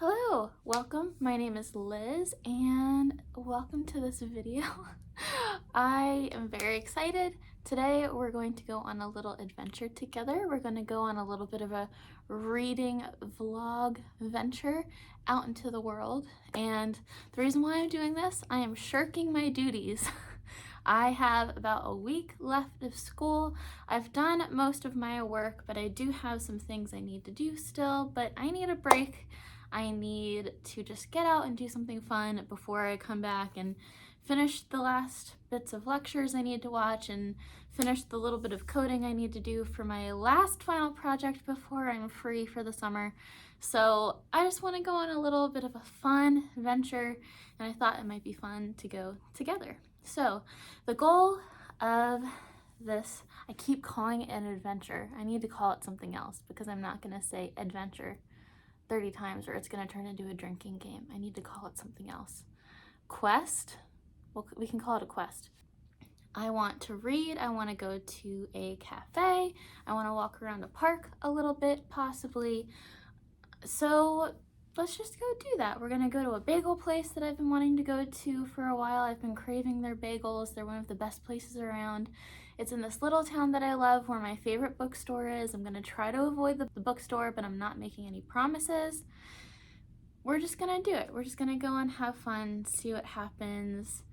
Hello, welcome. My name is Liz and welcome to this video. I am very excited. Today we're going to go on a little adventure together. We're going to go on a little bit of a reading vlog venture out into the world. And the reason why I'm doing this, I am shirking my duties. I have about a week left of school. I've done most of my work, but I do have some things I need to do still, but I need a break. I need to just get out and do something fun before I come back and finish the last bits of lectures I need to watch and finish the little bit of coding I need to do for my last final project before I'm free for the summer. So I just want to go on a little bit of a fun venture, and I thought it might be fun to go together. So the goal of this, I keep calling it an adventure. I need to call it something else because I'm not going to say adventure 30 times or it's going to turn into a drinking game. I need to call it something else. Quest? Well, we can call it a quest. I want to read. I want to go to a cafe. I want to walk around a park a little bit, possibly. So let's just go do that. We're going to go to a bagel place that I've been wanting to go to for a while. I've been craving their bagels. They're one of the best places around. It's in this little town that I love where my favorite bookstore is. I'm going to try to avoid the bookstore, but I'm not making any promises. We're just going to do it. We're just going to go and have fun, see what happens.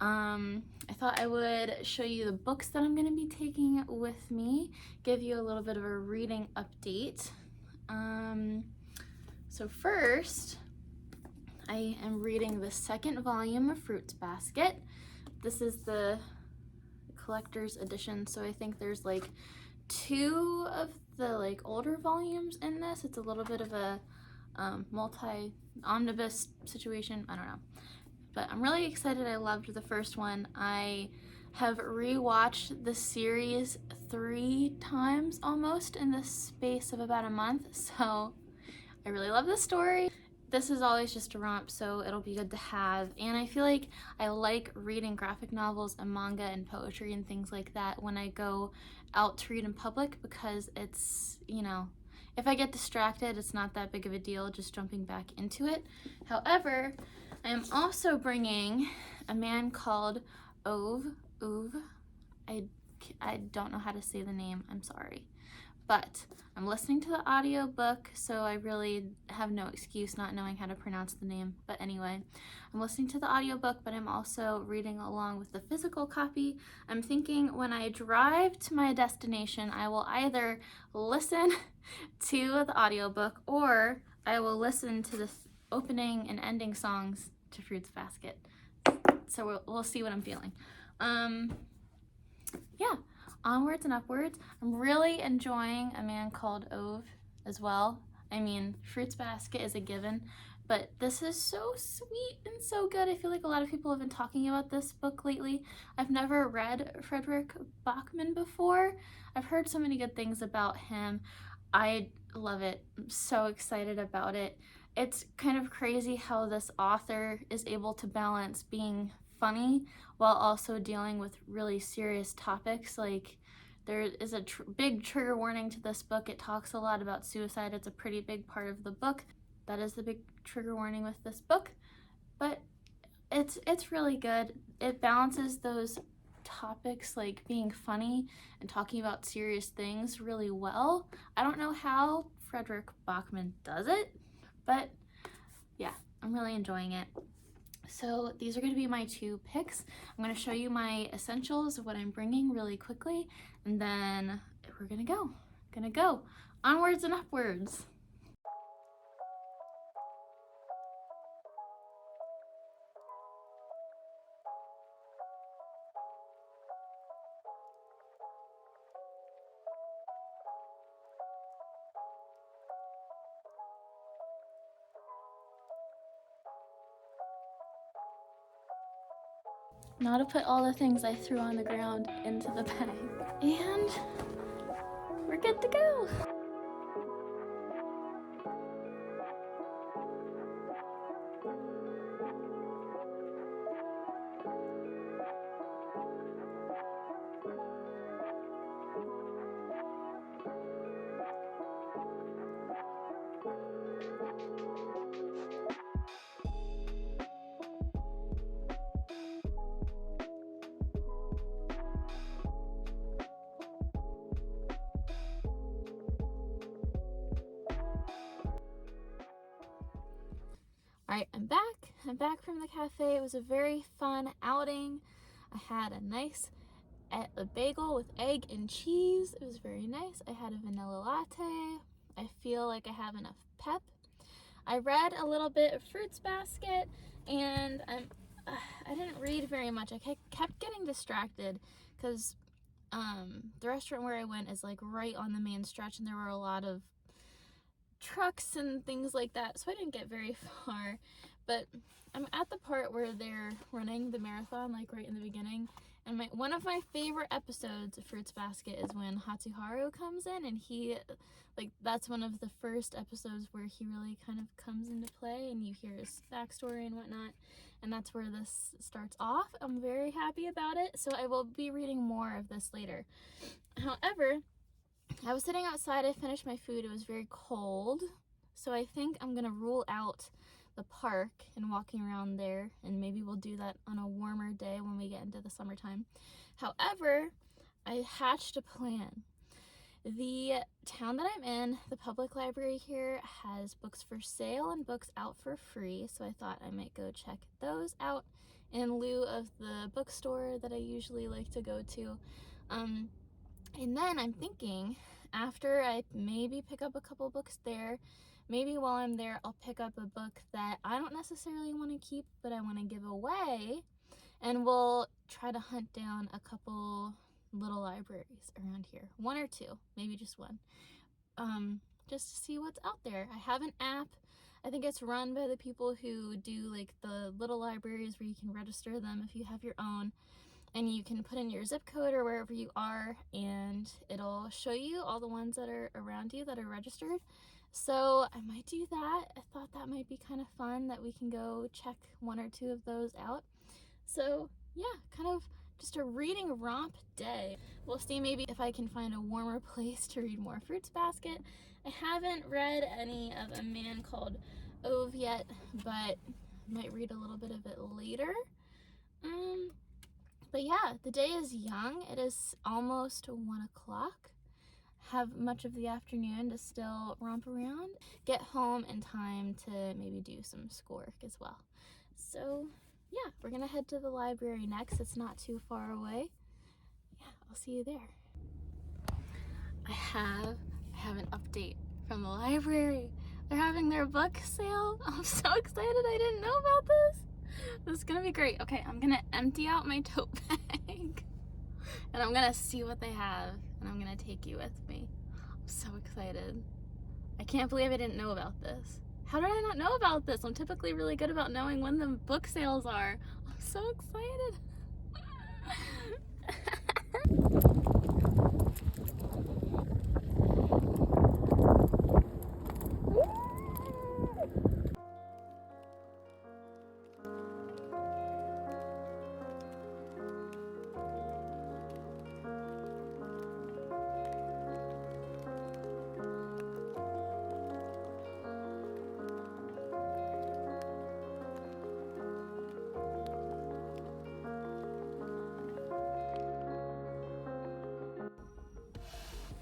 I thought I would show you the books that I'm going to be taking with me, give you a little bit of a reading update. So first, I am reading the second volume of Fruits Basket. This is the collector's edition, so I think there's like two of the older volumes in this. It's a little bit of a multi-omnibus situation. I don't know. But I'm really excited. I loved the first one. I have rewatched the series 3 times almost in the space of about a month, so I really love this story. This is always just a romp, so it'll be good to have. And I feel like I like reading graphic novels and manga and poetry and things like that when I go out to read in public because it's, if I get distracted, it's not that big of a deal just jumping back into it. However, I am also bringing a man called Ove. I don't know how to say the name, I'm sorry. But I'm listening to the audiobook, so I really have no excuse not knowing how to pronounce the name. But anyway, I'm listening to the audiobook, but I'm also reading along with the physical copy. I'm thinking when I drive to my destination, I will either listen to the audiobook or I will listen to the opening and ending songs to Fruits Basket. So we'll see what I'm feeling. Yeah. Onwards and upwards. I'm really enjoying A Man Called Ove as well. I mean, Fruits Basket is a given, but this is so sweet and so good. I feel like a lot of people have been talking about this book lately. I've never read Frederick Bachman before. I've heard so many good things about him. I love it. I'm so excited about it. It's kind of crazy how this author is able to balance being funny while also dealing with really serious topics. Like, there is a big trigger warning to this book. It talks a lot about suicide. It's a pretty big part of the book. That is the big trigger warning with this book, but it's really good. It balances those topics like being funny and talking about serious things really well. I don't know how Frederick Bachman does it, but yeah, I'm really enjoying it. So these are going to be my 2 picks. I'm going to show you my essentials of what I'm bringing really quickly, and then we're going to go onwards and upwards. Now to put all the things I threw on the ground into the bag. And we're good to go. Alright, I'm back. I'm back from the cafe. It was a very fun outing. I had a nice bagel with egg and cheese. It was very nice. I had a vanilla latte. I feel like I have enough pep. I read a little bit of Fruits Basket, and I didn't read very much. I kept getting distracted because the restaurant where I went is like right on the main stretch, and there were a lot of trucks and things like that, so I didn't get very far. But I'm at the part where they're running the marathon, like right in the beginning, and one of my favorite episodes of Fruits Basket is when Hatsuharu comes in, and that's one of the first episodes where he really kind of comes into play, and you hear his backstory and whatnot, and that's where this starts off. I'm very happy about it, so I will be reading more of this later. However, I was sitting outside, I finished my food, it was very cold, so I think I'm gonna rule out the park and walking around there, and maybe we'll do that on a warmer day when we get into the summertime. However, I hatched a plan. The town that I'm in, the public library here, has books for sale and books out for free, so I thought I might go check those out in lieu of the bookstore that I usually like to go to. And then I'm thinking, after I maybe pick up a couple books there, maybe while I'm there I'll pick up a book that I don't necessarily want to keep but I want to give away, and we'll try to hunt down a couple little libraries around here, one or two, maybe just one, just to see what's out there. I have an app. I think it's run by the people who do like the little libraries where you can register them if you have your own, and you can put in your zip code or wherever you are, and it'll show you all the ones that are around you that are registered. So I might do that. I thought that might be kind of fun, that we can go check one or two of those out. So yeah, kind of just a reading romp day. We'll see maybe if I can find a warmer place to read more Fruits Basket. I haven't read any of A Man Called Ove yet, but I might read a little bit of it later. But yeah, the day is young. It is almost 1 o'clock. Have much of the afternoon to still romp around. Get home in time to maybe do some schoolwork as well. So yeah, we're gonna head to the library next. It's not too far away. Yeah, I'll see you there. I have an update from the library. They're having their book sale. I'm so excited. I didn't know about this. This is gonna be great. Okay, I'm gonna empty out my tote bag and I'm gonna see what they have, and I'm gonna take you with me. I'm so excited. I can't believe I didn't know about this. How did I not know about this? I'm typically really good about knowing when the book sales are. I'm so excited.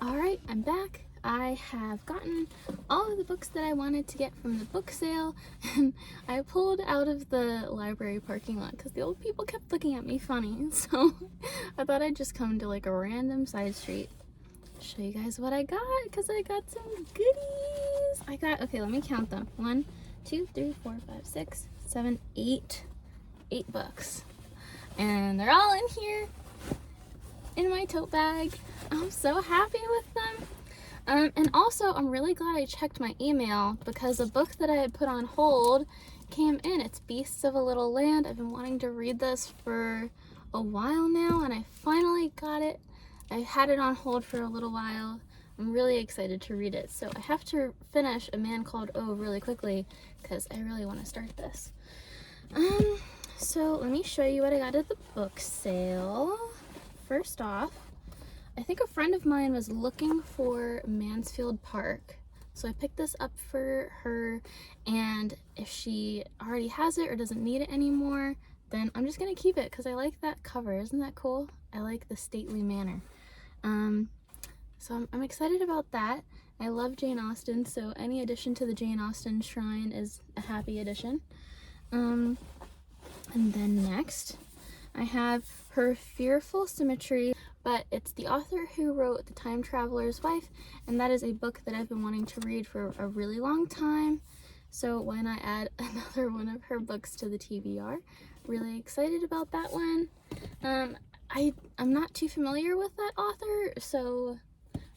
Alright, I'm back. I have gotten all of the books that I wanted to get from the book sale, and I pulled out of the library parking lot because the old people kept looking at me funny, so I thought I'd just come to like a random side street, show you guys what I got, because I got some goodies. Okay, let me count them. 1, 2, 3, 4, 5, 6, 7, 8 books, and they're all in here in my tote bag. I'm so happy with them. And also, I'm really glad I checked my email, because a book that I had put on hold came in. It's Beasts of a Little Land. I've been wanting to read this for a while now, and I finally got it. I had it on hold for a little while. I'm really excited to read it. So I have to finish A Man Called Ove really quickly, because I really want to start this. So let me show you what I got at the book sale. First off, I think a friend of mine was looking for Mansfield Park, so I picked this up for her, and if she already has it or doesn't need it anymore, then I'm just gonna keep it because I like that cover. Isn't that cool? I like the stately manner. So I'm excited about that. I love Jane Austen, so any addition to the Jane Austen shrine is a happy addition. And then next, I have Her Fearful Symmetry, but it's the author who wrote The Time Traveler's Wife, and that is a book that I've been wanting to read for a really long time. So why not add another one of her books to the TBR? Really excited about that one. I'm not too familiar with that author, so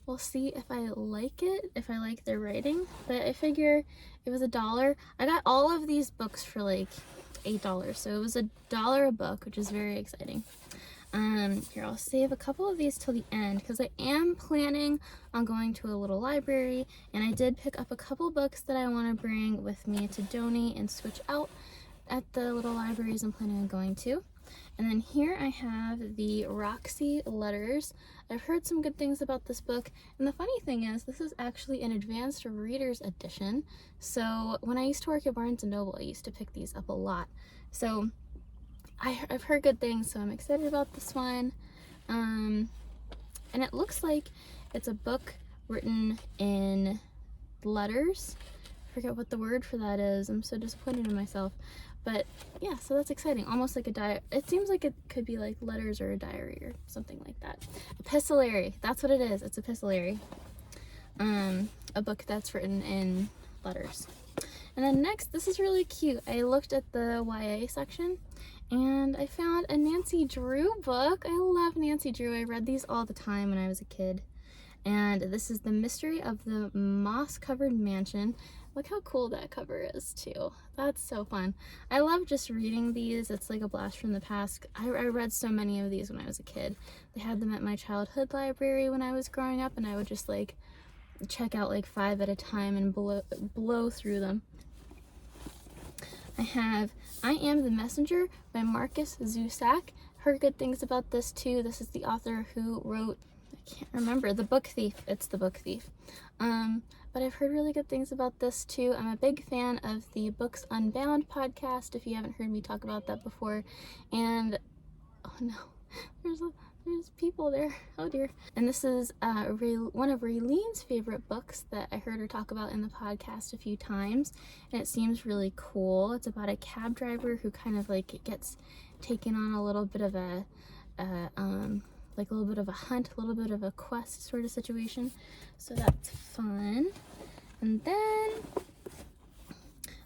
we'll see if I like it, if I like their writing. But I figure it was $1. I got all of these books for like $8, so it was $1 a book, which is very exciting. Here, I'll save a couple of these till the end because I am planning on going to a little library, and I did pick up a couple books that I want to bring with me to donate and switch out at the little libraries I'm planning on going to. And then here I have the Roxy Letters. I've heard some good things about this book, and the funny thing is this is actually an advanced reader's edition. So when I used to work at Barnes & Noble, I used to pick these up a lot. So I've heard good things, so I'm excited about this one. And it looks like it's a book written in letters. I forget what the word for that is. I'm so disappointed in myself. But yeah, so that's exciting. Almost like a diary. It seems like it could be like letters or a diary or something like that. Epistolary. That's what it is. It's epistolary. A book that's written in letters. And then next, this is really cute. I looked at the YA section and I found a Nancy Drew book. I love Nancy Drew. I read these all the time when I was a kid. And this is The Mystery of the Moss-Covered Mansion. Look how cool that cover is too. That's so fun. I love just reading these. It's like a blast from the past. I read so many of these when I was a kid. They had them at my childhood library when I was growing up, and I would just like check out like 5 at a time and blow through them. I have I Am the Messenger by Marcus Zusak. Heard good things about this too. This is the author who wrote, I can't remember, The Book Thief. It's The Book Thief. But I've heard really good things about this too. I'm a big fan of the Books Unbound podcast, if you haven't heard me talk about that before. And oh no, there's people there. Oh dear. And this is one of Raylene's favorite books that I heard her talk about in the podcast a few times, and it seems really cool. It's about a cab driver who kind of like gets taken on a little bit of a like a little bit of a hunt, a little bit of a quest sort of situation. So that's fun. And then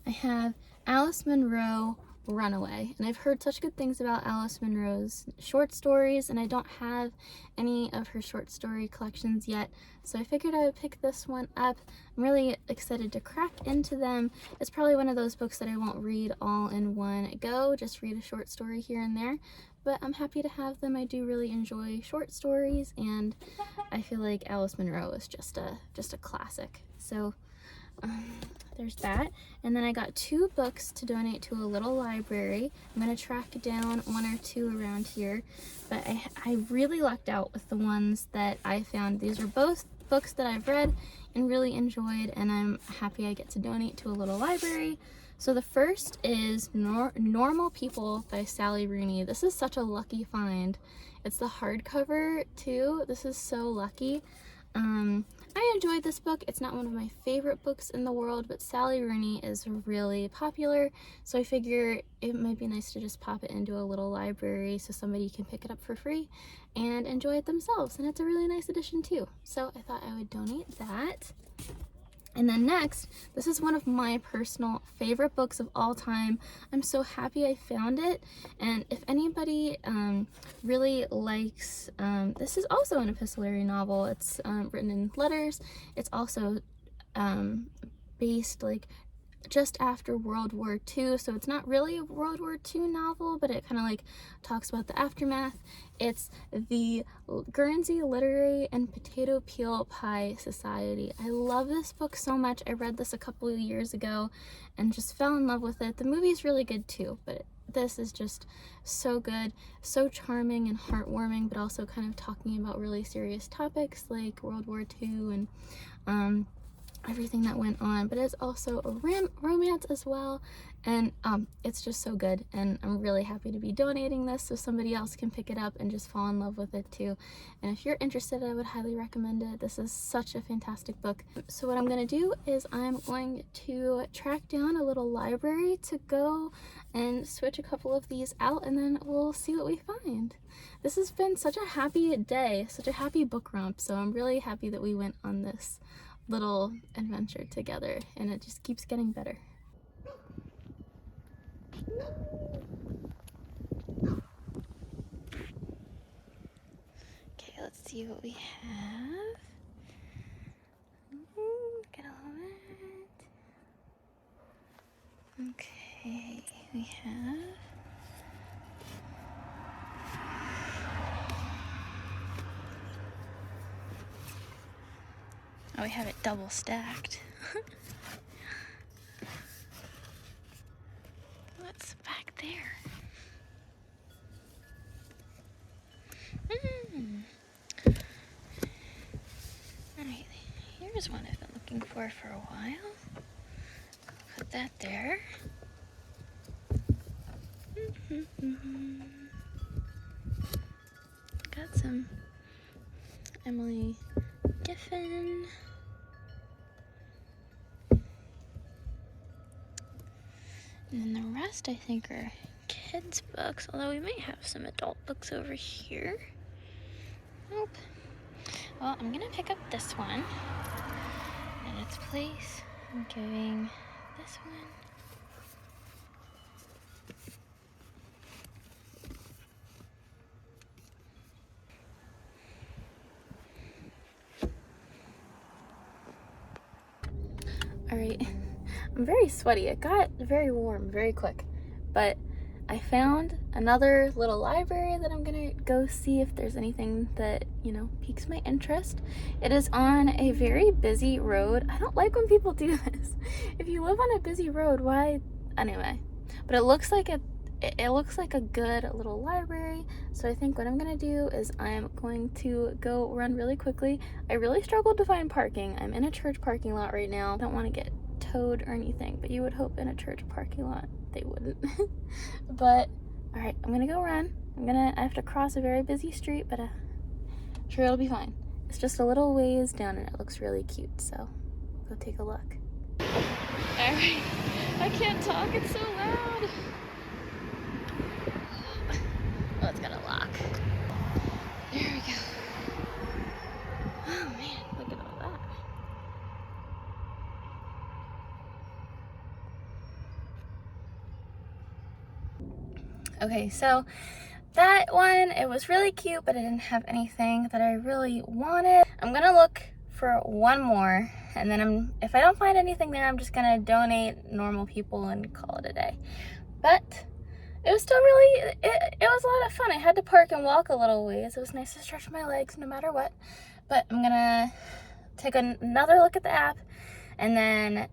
I have Alice Munro Runaway, and I've heard such good things about Alice Munro's short stories, and I don't have any of her short story collections yet, so I figured I would pick this one up. I'm really excited to crack into them. It's probably one of those books that I won't read all in one go, just read a short story here and there, but I'm happy to have them. I do really enjoy short stories, and I feel like Alice Munro is just a classic. So there's that. And then I got 2 books to donate to a little library. I'm going to track down 1 or 2 around here, but I really lucked out with the ones that I found. These are both books that I've read and really enjoyed, and I'm happy I get to donate to a little library. So the first is Normal People by Sally Rooney. This is such a lucky find. It's the hardcover too. This is so lucky. I enjoyed this book. It's not one of my favorite books in the world, but Sally Rooney is really popular, so I figure it might be nice to just pop it into a little library so somebody can pick it up for free and enjoy it themselves, and it's a really nice edition too. So I thought I would donate that. And then next, this is one of my personal favorite books of all time. I'm so happy I found it. And if anybody really likes, this is also an epistolary novel. It's written in letters. It's also based like just after World War II, so it's not really a World War II novel, but it kind of like talks about the aftermath. It's the Guernsey Literary and Potato Peel Pie Society. I love this book so much. I read this a couple of years ago and just fell in love with it. The movie's really good too, but this is just so good, so charming and heartwarming, but also kind of talking about really serious topics like World War II and everything that went on, but it's also a romance as well, and it's just so good, and I'm really happy to be donating this so somebody else can pick it up and just fall in love with it too. And if you're interested, I would highly recommend it. This is such a fantastic book. So what I'm going to do is I'm going to track down a little library to go and switch a couple of these out, and then we'll see what we find. This has been such a happy day, such a happy book romp, so I'm really happy that we went on this little adventure together, and it just keeps getting better. Okay, let's see what we have. Get a little bit. Okay, we have we have it double stacked. What's back there? Alright, here's one I've been looking for a while. Put that there. Got some Emily Giffen. And then the rest, I think, are kids' books, although we might have some adult books over here. Nope. Well, I'm gonna pick up this one in its place. I'm giving this one. All right. I'm very sweaty. It got very warm very quick, but I found another little library that I'm gonna go see if there's anything that, you know, piques my interest. It is on a very busy road. I don't like when people do this. If you live on a busy road, why? Anyway, but it looks like it looks like a good little library. So I think what I'm gonna do is I'm going to go run really quickly. I really struggled to find parking. I'm in a church parking lot right now. I don't want to get towed or anything, but you would hope in a church parking lot they wouldn't. But all right, I'm gonna go run. I have to cross a very busy street, but I'm sure it'll be fine. It's just a little ways down and it looks really cute, so go take a look. All right, I can't talk, it's so loud. Oh, it's got a lock. There we go. Oh man, look at all that. Okay, so that one, it was really cute, but it didn't have anything that I really wanted. I'm gonna look for one more, and then if I don't find anything there, I'm just gonna donate normal people and call it a day. But it was still really, it was a lot of fun. I had to park and walk a little ways. It was nice to stretch my legs no matter what. But I'm gonna take another look at the app and then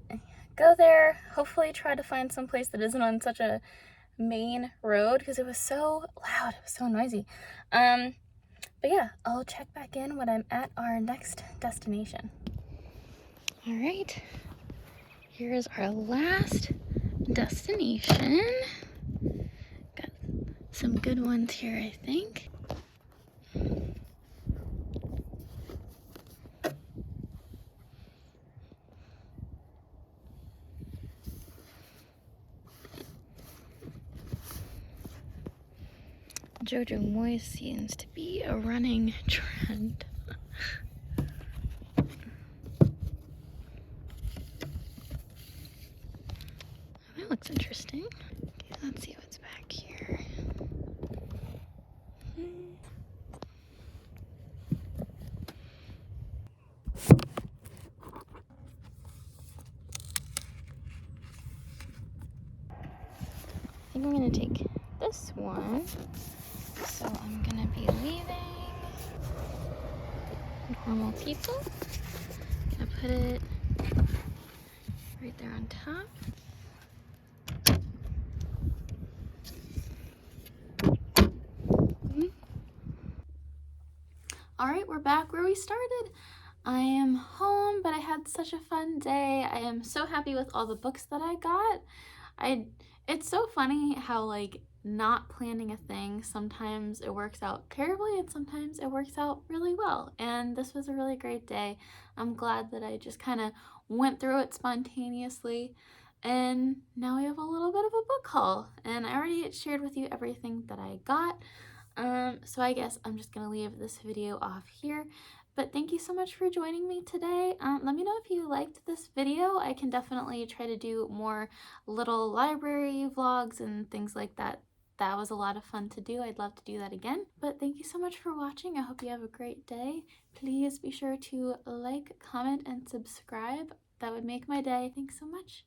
go there, hopefully try to find some place that isn't on such a main road because it was so loud, it was so noisy. But yeah, I'll check back in when I'm at our next destination. All right, here's our last destination. Got some good ones here, I think. Jojo Moyes seems to be a running trend. That looks interesting. Okay, let's see what's back here. I think I'm gonna take this one. So I'm gonna be leaving normal people. Gonna put it right there on top. All right, we're back where we started. I am home, but I had such a fun day. I am so happy with all the books that I got. It's so funny how like not planning a thing, sometimes it works out terribly and sometimes it works out really well. And this was a really great day. I'm glad that I just kind of went through it spontaneously. And now we have a little bit of a book haul. And I already shared with you everything that I got. So I guess I'm just gonna leave this video off here. But thank you so much for joining me today. Let me know if you liked this video. I can definitely try to do more little library vlogs and things like that. That was a lot of fun to do. I'd love to do that again. But thank you so much for watching. I hope you have a great day. Please be sure to like, comment, and subscribe. That would make my day. Thanks so much.